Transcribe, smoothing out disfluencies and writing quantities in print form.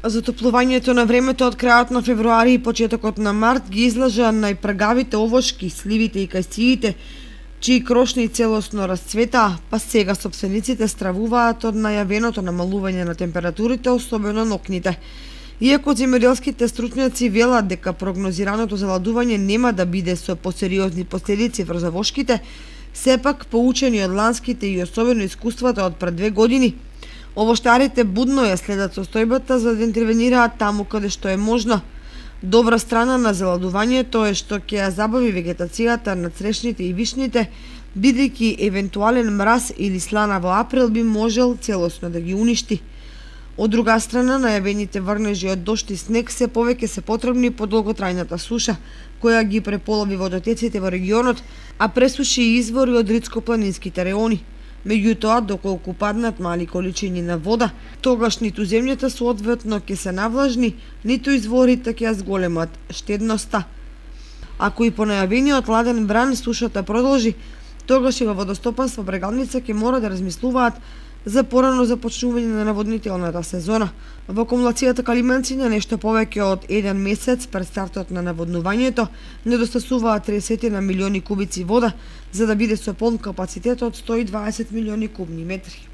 Затоплувањето на времето од крајот на февруари и почетокот на март ги излажа најпргавите овошки, сливите и кајсиите, чии крошни целосно расцветаа, па сега сопствениците стравуваат од најавеното намалување на температурите, особено нокните. Иако земјоделските стручњаци велат дека прогнозираното заладување нема да биде со посериозни последици врз овошките, сепак поучени од ланските и особено искуствата од пред 2 години, овоштарите будно ја следат состојбата за да интервенираат таму каде што е можно. Добра страна на заладувањето е што ќе ја забави вегетацијата на црешните и вишните, бидејќи евентуален мраз или слана во април би можел целосно да ги уништи. Од друга страна, најавените врнежи од дожд и снег се повеќе се потребни по долготрајната суша, која ги преполови водотеците во регионот, а пресуши и извори од ридско-планинските реони. Меѓутоа, доколку паднат мали количини на вода, тогаш ниту земјата соодветно ќе се навлажни, ниту изворите ќе ја зголемат штедноста. Ако и по најавениот ладен бран сушата продолжи, тогаш и во водостопанство Брегалница ќе мора да размислуваат за порано започнување на наводнителната сезона. Во акумулацијата Калименци на нешто повеќе од 1 месец пред стартот на наводнувањето недостасуваат 30 на милиони кубици вода за да биде со полн капацитет од 120 милиони кубни метри.